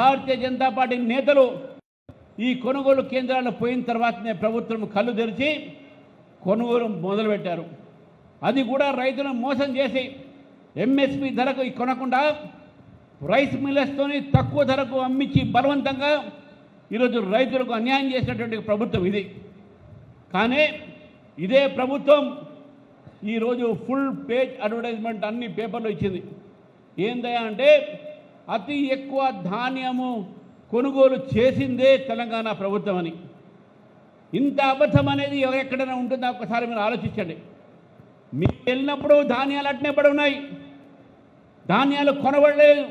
Bharatiya Janata party నేతలు ఈ కొనుగోలు కేంద్రాల్లో పోయిన తర్వాతనే ప్రభుత్వం కళ్ళు తెరిచి కొనుగోలు మొదలుపెట్టారు. అది కూడా రైతులను మోసం చేసి ఎంఎస్పి ధరకు కొనకుండా రైస్ మిల్లర్స్తోని తక్కువ ధరకు అమ్మించి బలవంతంగా ఈరోజు రైతులకు అన్యాయం చేసినటువంటి ప్రభుత్వం ఇది. కానీ ఇదే ప్రభుత్వం ఈరోజు ఫుల్ పేజ్ అడ్వర్టైజ్మెంట్ అన్ని పేపర్లో ఇచ్చింది. ఏందయ్యా అంటే అతి ఎక్కువ ధాన్యము కొనుగోలు చేసిందే తెలంగాణ ప్రభుత్వం అని. ఇంత అబద్ధం అనేది ఎక్కడైనా ఉంటుందా ఒకసారి మీరు ఆలోచించండి. మీరు వెళ్ళినప్పుడు ధాన్యాలు అట్నే పడి ఉన్నాయి, ధాన్యాలు కొనబడలేదు.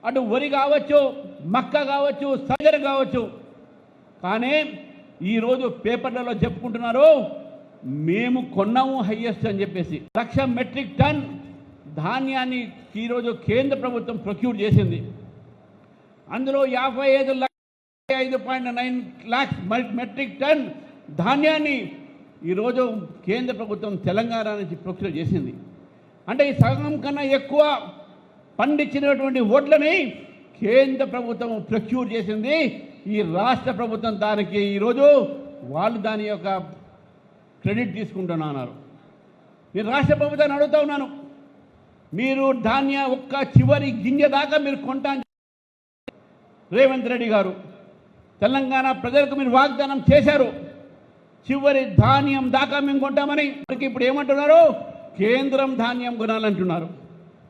అటు వరి కావచ్చు, మక్క కావచ్చు, సజ్జన కావచ్చు. కానీ ఈరోజు పేపర్లలో చెప్పుకుంటున్నారు మేము కొన్నాము హైయెస్ట్ అని చెప్పేసి. 1,00,000 మెట్రిక్ టన్ ధాన్యాన్ని ఈరోజు కేంద్ర ప్రభుత్వం ప్రొక్యూర్ చేసింది. అందులో 55,5.9 lakhs మెట్రిక్ టన్ ధాన్యాన్ని ఈరోజు కేంద్ర ప్రభుత్వం తెలంగాణ నుంచి ప్రొక్యూర్ చేసింది. అంటే ఈ సగం కన్నా ఎక్కువ పండించినటువంటి వడ్లని కేంద్ర ప్రభుత్వం ప్రొక్యూర్ చేసింది. ఈ రాష్ట్ర ప్రభుత్వం దానికి ఈరోజు వాళ్ళు దాని యొక్క క్రెడిట్ తీసుకుంటున్నారు. నేను రాష్ట్ర ప్రభుత్వాన్ని అడుగుతా ఉన్నాను, మీరు ధాన్య ఒక్క చివరి గింజ దాకా మీరు కొంటా రేవంత్ రెడ్డి గారు తెలంగాణ ప్రజలకు మీరు వాగ్దానం చేశారు, చివరి ధాన్యం దాకా మేము కొంటామని. ఇప్పుడు ఏమంటున్నారు? కేంద్రం ధాన్యం కొనాలంటున్నారు.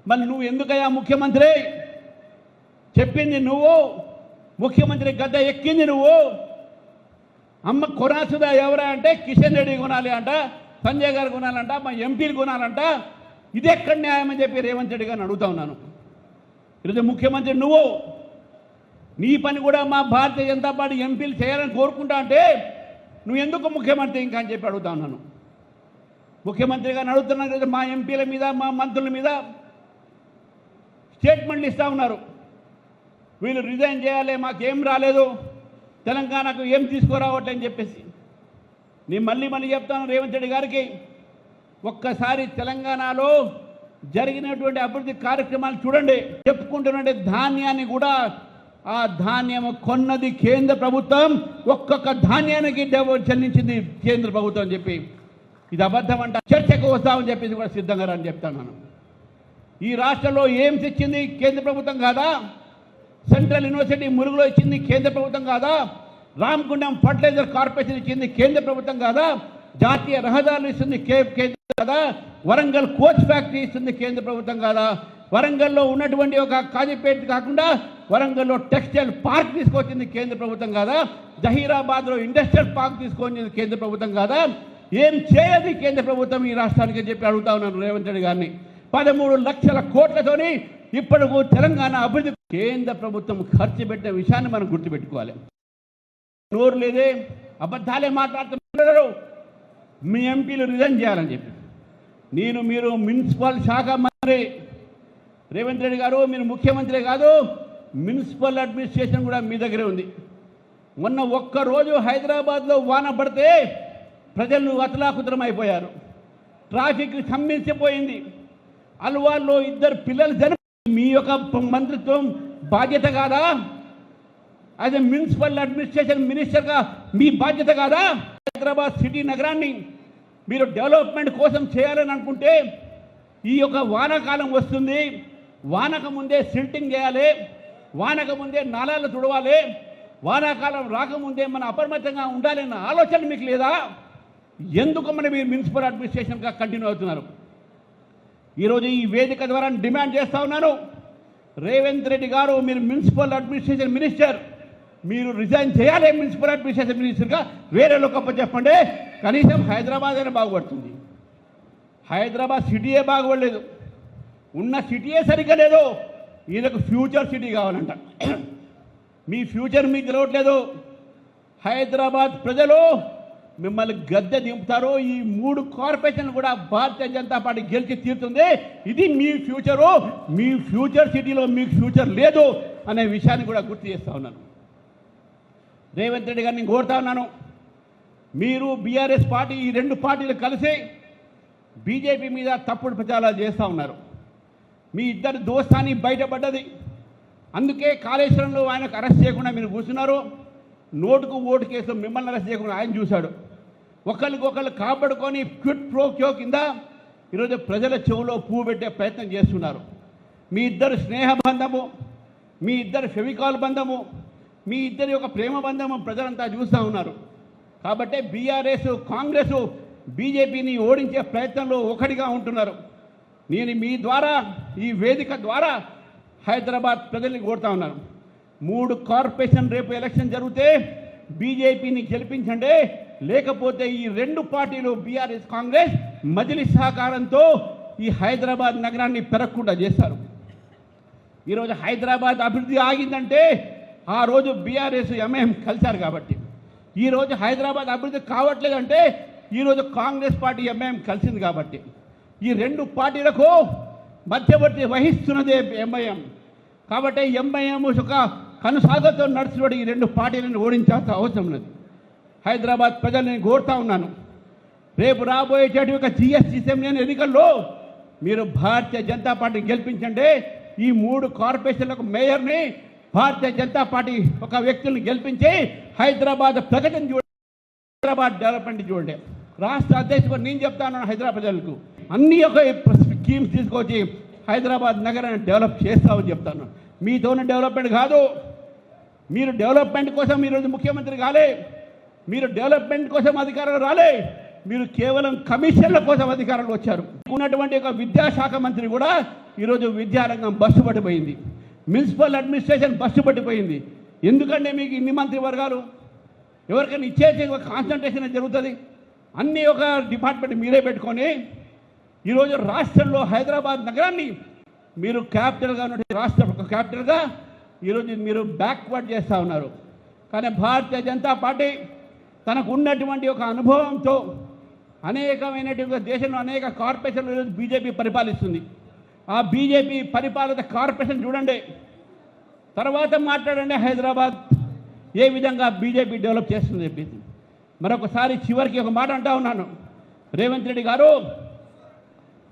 మరి నువ్వు ఎందుకయ్యా ముఖ్యమంత్రి? చెప్పింది నువ్వు, ముఖ్యమంత్రి గద్ద ఎక్కింది నువ్వు. అమ్మ కొనాల్సిందా ఎవరా అంటే కిషన్ రెడ్డి కొనాలి అంట, సంజయ్ గారు కొనాలంట, మా ఎంపీలు కొనాలంట. ఇది ఎక్కడ న్యాయం అని చెప్పి రేవంత్ రెడ్డి గారిని అడుగుతా ఉన్నాను. ఈరోజు ముఖ్యమంత్రి నువ్వు, నీ పని కూడా మా భారతీయ జనతా పార్టీ ఎంపీలు చేయాలని కోరుకుంటా అంటే నువ్వు ఎందుకు ముఖ్యమంత్రి ఇంకా అని చెప్పి అడుగుతా ఉన్నాను. ముఖ్యమంత్రి గారిని అడుగుతున్నాను కదా, మా ఎంపీల మీద మా మంత్రుల మీద స్టేట్మెంట్లు ఇస్తూ ఉన్నారు. వీళ్ళు రిజైన్ చేయాలి, మాకేం రాలేదు, తెలంగాణకు ఏం తీసుకురావట్లే అని చెప్పేసి. నేను మళ్ళీ చెప్తాను రేవంత్ రెడ్డి గారికి, ఒక్కసారి తెలంగాణలో జరిగినటువంటి అభివృద్ధి కార్యక్రమాలు చూడండి. చెప్పుకుంటున్నటువంటి ధాన్యాన్ని కూడా ఆ ధాన్యం కొన్నది కేంద్ర ప్రభుత్వం, ఒక్కొక్క ధాన్యానికి చెల్లించింది కేంద్ర ప్రభుత్వం అని చెప్పి. ఇది అబద్ధం అంట, చర్చకు వస్తామని చెప్పేసి కూడా సిద్ధంగా అని చెప్తాను. ఈ రాష్ట్రంలో ఏమ్స్ ఇచ్చింది కేంద్ర ప్రభుత్వం కాదా? సెంట్రల్ యూనివర్సిటీ మురుగులో ఇచ్చింది కేంద్ర ప్రభుత్వం కాదా? రామగుండం ఫర్టిలైజర్ కార్పొరేషన్ ఇచ్చింది కేంద్ర ప్రభుత్వం కాదా? జాతీయ రహదారులు ఇస్తుంది కేంద్రం కాదా? వరంగల్ కోచ్ ఫ్యాక్టరీ ఇస్తుంది కేంద్ర ప్రభుత్వం కాదా? వరంగల్లో ఉన్నటువంటి ఒక కాజీపేట కాకుండా వరంగల్లో టెక్స్టైల్ పార్క్ తీసుకొచ్చింది కేంద్ర ప్రభుత్వం కాదా? జహీరాబాద్లో ఇండస్ట్రియల్ పార్క్ తీసుకొచ్చింది కేంద్ర ప్రభుత్వం కాదా? ఏం చేయదు కేంద్ర ప్రభుత్వం ఈ రాష్ట్రానికి చెప్పి అడుగుతా ఉన్నాను రేవంత్ రెడ్డి గారిని. 13 లక్షల కోట్లతోని ఇప్పటికు తెలంగాణ అభివృద్ధి కేంద్ర ప్రభుత్వం ఖర్చు పెట్టిన విషయాన్ని మనం గుర్తుపెట్టుకోవాలి. నోరు లేదే, అబద్ధాలే మాట్లాడుతున్నారు. మీ ఎంపీలు రిజైన్ చేయాలని చెప్పి మీరు మున్సిపల్ శాఖ మంత్రి రేవంత్ రెడ్డి గారు, మీరు ముఖ్యమంత్రి కాదు, మున్సిపల్ అడ్మినిస్ట్రేషన్ కూడా మీ దగ్గరే ఉంది. మొన్న ఒక్కరోజు హైదరాబాద్లో వాన పడితే ప్రజలు అతలాకుతలం అయిపోయారు, ట్రాఫిక్ స్తంభించిపోయింది. అల్వాల్లో 2 పిల్లలు మీ యొక్క మంత్రిత్వం బాధ్యత కాదా? యాజ్ ఎ మున్సిపల్ అడ్మినిస్ట్రేషన్ మినిస్టర్గా మీ బాధ్యత కాదా? హైదరాబాద్ సిటీ నగరాన్ని మీరు డెవలప్మెంట్ కోసం చేయాలని అనుకుంటే ఈ యొక్క వానాకాలం వస్తుంది, వానక ముందే సిల్టింగ్ చేయాలి, వానక ముందే నాలాలు తుడవాలి, వానాకాలం రాకముందే మన అప్రమత్తంగా ఉండాలన్న ఆలోచన మీకు లేదా? ఎందుకు మీరు మున్సిపల్ అడ్మినిస్ట్రేషన్గా కంటిన్యూ అవుతున్నారు? ఈరోజు ఈ వేదిక ద్వారా డిమాండ్ చేస్తూ ఉన్నాను, రేవంత్ రెడ్డి గారు మీరు మున్సిపల్ అడ్మినిస్ట్రేషన్ మినిస్టర్, మీరు రిజైన్ చేయాలి. మున్సిపల్ అడ్మినిస్ట్రేషన్ మినిస్టర్గా వేరే లోకప్ప చెప్పండి, కనీసం హైదరాబాద్ అయినా బాగుపడుతుంది. హైదరాబాద్ సిటీయే బాగుపడలేదు, ఉన్న సిటీయే సరిగ్గా లేదు. ఈయనకు ఫ్యూచర్ సిటీ కావాలంట. మీ ఫ్యూచర్ మీకు తెలియట్లేదు. హైదరాబాద్ ప్రజలు మిమ్మల్ని గద్దె దింపుతారు. ఈ 3 కార్పొరేషన్లు కూడా భారతీయ జనతా పార్టీ గెలిచి తీరుతుంది. ఇది మీ ఫ్యూచరు. మీ ఫ్యూచర్ సిటీలో మీకు ఫ్యూచర్ లేదు అనే విషయాన్ని కూడా గుర్తు చేస్తూ ఉన్నాను. రేవంత్ రెడ్డి గారిని కోరుతా ఉన్నాను, మీరు బీఆర్ఎస్ పార్టీ ఈ 2 పార్టీలు కలిసి బీజేపీ మీద తప్పుడు ప్రచారాలు చేస్తూ ఉన్నారు. మీ ఇద్దరు దోస్తాని బయటపడ్డది. అందుకే కాళేశ్వరంలో ఆయనకు అరెస్ట్ చేయకుండా మీరు కూర్చున్నారు. నోటుకు ఓటు కేసు మిమ్మల్ని అరెస్ట్ చేయకుండా ఆయన చూశాడు. ఒకరికొకరు కాపాడుకొని క్విట్ ప్రో క్యో కింద ఈరోజు ప్రజల చెవులో పువ్వు పెట్టే ప్రయత్నం చేస్తున్నారు. మీ ఇద్దరు స్నేహబంధము, మీ ఇద్దరు ఫెవికాల్ బంధము, మీ ఇద్దరి యొక్క ప్రేమ బంధము ప్రజలంతా చూస్తూ ఉన్నారు. కాబట్టి బీఆర్ఎస్ కాంగ్రెస్ బీజేపీని ఓడించే ప్రయత్నంలో ఒకటిగా ఉంటున్నారు. నేను మీ ద్వారా ఈ వేదిక ద్వారా హైదరాబాద్ ప్రజల్ని కోరుతా ఉన్నాను. 3 కార్పొరేషన్ రేపు ఎలక్షన్ జరిగితే బీజేపీని గెలిపించండి, లేకపోతే ఈ 2 పార్టీలు బీఆర్ఎస్ కాంగ్రెస్ మజ్లిస్ సహకారంతో ఈ హైదరాబాద్ నగరాన్ని పెరగకుండా చేస్తారు. ఈరోజు హైదరాబాద్ అభివృద్ధి ఆగిందంటే ఆ రోజు బీఆర్ఎస్ ఎంఐఎం కలిశారు కాబట్టి. ఈరోజు హైదరాబాద్ అభివృద్ధి కావట్లేదంటే ఈరోజు కాంగ్రెస్ పార్టీ ఎంఐఎం కలిసింది కాబట్టి. ఈ 2 పార్టీలకు మధ్యవర్తి వహిస్తున్నదే ఎంఐఎం. కాబట్టి ఎంఐఎం ఒక కనుసాగతో నడుచుబడి ఈ 2 పార్టీలను ఓడించాల్సిన అవసరం లేదు. హైదరాబాద్ ప్రజల్ని కోరుతా ఉన్నాను, రేపు రాబోయేటటువంటి ఒక జిఎస్టీ అసెంబ్లీ ఎన్నికల్లో మీరు భారతీయ జనతా పార్టీని గెలిపించండి. ఈ 3 కార్పొరేషన్లకు మేయర్ని భారతీయ జనతా పార్టీ ఒక వ్యక్తులను గెలిపించి హైదరాబాద్ ప్రగతిని చూడండి, హైదరాబాద్ డెవలప్మెంట్ చూడండి. రాష్ట్ర అధ్యక్షుడు నేను చెప్తాను, హైదరాబాద్ ప్రజలకు అన్ని ఒక స్కీమ్స్ తీసుకొచ్చి హైదరాబాద్ నగరాన్ని డెవలప్ చేస్తామని చెప్తాను. మీతోనే డెవలప్మెంట్ కాదు. మీరు డెవలప్మెంట్ కోసం ఈరోజు ముఖ్యమంత్రి కాలే, మీరు డెవలప్మెంట్ కోసం అధికారులు రాలే, మీరు కేవలం కమిషన్ల కోసం అధికారులు వచ్చారు. ఉన్నటువంటి ఒక విద్యాశాఖ మంత్రి కూడా ఈరోజు విద్యారంగం బస్సు పట్టిపోయింది, మున్సిపల్ అడ్మినిస్ట్రేషన్ బస్సు పట్టిపోయింది. ఎందుకంటే మీకు ఇన్ని మంత్రి వర్గాలు? ఎవరికైనా ఇచ్చేసి ఒక కాన్సన్ట్రేషన్ జరుగుతుంది. అన్నీ ఒక డిపార్ట్మెంట్ మీరే పెట్టుకొని ఈరోజు రాష్ట్రంలో హైదరాబాద్ నగరాన్ని మీరు క్యాపిటల్గా ఉన్నటువంటి రాష్ట్ర క్యాపిటల్గా ఈరోజు మీరు బ్యాక్వర్డ్ చేస్తూ ఉన్నారు. కానీ భారతీయ జనతా పార్టీ తనకు ఉన్నటువంటి ఒక అనుభవంతో అనేకమైనటువంటి దేశంలో అనేక కార్పొరేషన్లు ఈరోజు బీజేపీ పరిపాలిస్తుంది. ఆ బీజేపీ పరిపాలిత కార్పొరేషన్ చూడండి, తర్వాత మాట్లాడండి హైదరాబాద్ ఏ విధంగా బీజేపీ డెవలప్ చేస్తుంది చెప్పేసి. మరొకసారి చివరికి ఒక మాట అంటా ఉన్నాను, రేవంత్ రెడ్డి గారు,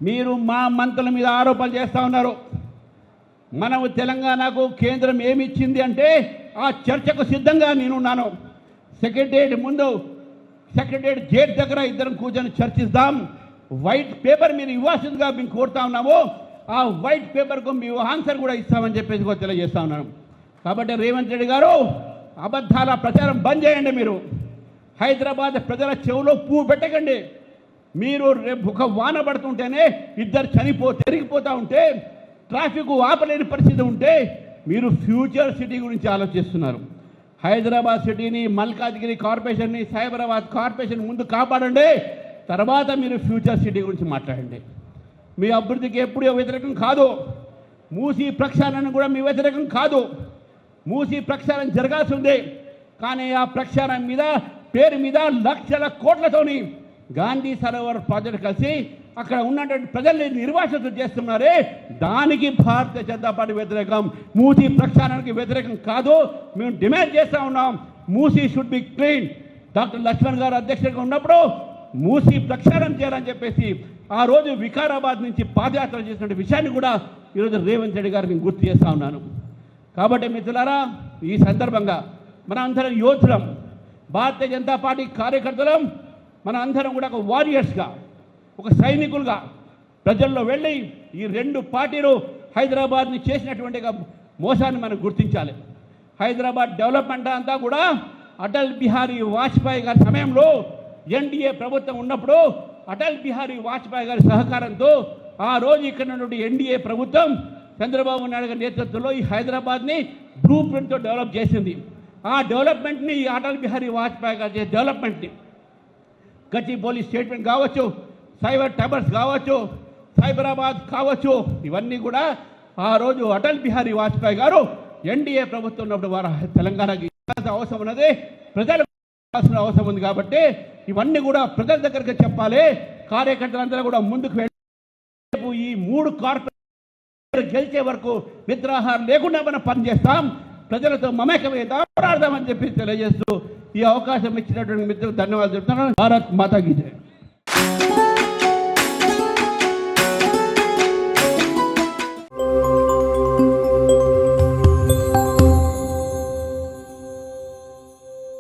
మీరు మా మంత్రుల మీద ఆరోపణలు చేస్తూ ఉన్నారు. మనము తెలంగాణకు కేంద్రం ఏమి ఇచ్చింది అంటే ఆ చర్చకు సిద్ధంగా నేనున్నాను. సెక్రటేరియట్ గేట్ దగ్గర ఇద్దరం కూర్చొని చర్చిద్దాం. వైట్ పేపర్ మీరు ఇవ్వాల్సిందిగా మేము కోరుతా ఉన్నాము. ఆ వైట్ పేపర్కు మీ ఆన్సర్ కూడా ఇస్తామని చెప్పేసి కూడా తెలియజేస్తా ఉన్నాను. కాబట్టి రేవంత్ రెడ్డి గారు, అబద్ధాల ప్రచారం బంద్ చేయండి. మీరు హైదరాబాద్ ప్రజల చెవులో పువ్వు పెట్టకండి. మీరు రేపు ఒక వాన పడుతుంటేనే ఇద్దరు తిరిగిపోతూ ఉంటే, ట్రాఫిక్ ఆపలేని పరిస్థితి ఉంటే మీరు ఫ్యూచర్ సిటీ గురించి ఆలోచిస్తున్నారు. హైదరాబాద్ సిటీని, మల్కాజ్గిరి కార్పొరేషన్ని, సైబరాబాద్ కార్పొరేషన్ ముందు కాపాడండి, తర్వాత మీరు ఫ్యూచర్ సిటీ గురించి మాట్లాడండి. మీ అభివృద్ధికి ఎప్పుడూ వ్యతిరేకం కాదు. మూసీ ప్రక్షాళన కూడా మీ వ్యతిరేకం కాదు. మూసీ ప్రక్షాళన జరగాల్సి ఉంది. కానీ ఆ ప్రక్షాళన మీద పేరు మీద లక్షల కోట్లతోని గాంధీ సరోవర్ ప్రాజెక్టు కలిసి అక్కడ ఉన్నటువంటి ప్రజల్ని నిర్వాసితులు చేస్తున్నారే, దానికి భారతీయ జనతా పార్టీ వ్యతిరేకం. మూసీ ప్రక్షాళనకి వ్యతిరేకం కాదు. మేము డిమాండ్ చేస్తూ ఉన్నాం, Musi should be clean. Doctor Laxman గారు అధ్యక్షుడిగా ఉన్నప్పుడు మూసీ ప్రక్షాళన చేయాలని చెప్పేసి ఆ రోజు వికారాబాద్ నుంచి పాదయాత్ర చేసిన విషయాన్ని కూడా ఈరోజు రేవంత్ రెడ్డి గారికి గుర్తు చేస్తూ ఉన్నాను. కాబట్టి మిత్రులారా, ఈ సందర్భంగా మన అందరం యోధులం, భారతీయ జనతా పార్టీ కార్యకర్తలం, మన అందరం కూడా ఒక వారియర్స్గా, ఒక సైనికులుగా ప్రజల్లో వెళ్ళి ఈ 2 పార్టీలు హైదరాబాద్ని చేసినటువంటి మోసాన్ని మనం గుర్తించాలి. హైదరాబాద్ డెవలప్మెంట్ అంతా కూడా అటల్ బిహారీ వాజ్పేయి గారి సమయంలో ఎన్డీఏ ప్రభుత్వం ఉన్నప్పుడు అటల్ బిహారీ వాజ్పేయి గారి సహకారంతో ఆ రోజు ఇక్కడ ఉన్నటువంటి ఎన్డీఏ ప్రభుత్వం చంద్రబాబు నాయుడు గారి నేతృత్వంలో ఈ హైదరాబాద్ని బ్లూ ప్రింట్తో డెవలప్ చేసింది. ఆ డెవలప్మెంట్ని ఈ అటల్ బిహారీ వాజ్పేయి గారు చేసే డెవలప్మెంట్ని గచ్చిబౌలి స్టేట్మెంట్ కావచ్చు, సైబర్ టవర్స్ కావచ్చు, సైబరాబాద్ కావచ్చు, ఇవన్నీ కూడా ఆ రోజు అటల్ బిహారీ వాజ్పేయి గారు ఎన్డీఏ ప్రభుత్వం ఉన్నప్పుడు వారు తెలంగాణకి అవసరం ఉన్నది, ప్రజలకు అవసరం ఉంది. కాబట్టి ఇవన్నీ కూడా ప్రజల దగ్గరికి చెప్పాలి. కార్యకర్తలందరూ కూడా ముందుకు వెళ్ళి ఈ 3 కార్పొరేషన్ గెలిచే వరకు నిద్రాహారం లేకుండా మనం పనిచేస్తాం, ప్రజలతో మమేకమవుతాం, పోరాడదామని చెప్పి తెలియజేస్తూ ఈ అవకాశం ఇచ్చినటువంటి మిత్రులకు ధన్యవాదాలు చెప్తున్నాను. భారత్ మాతా కీ జై.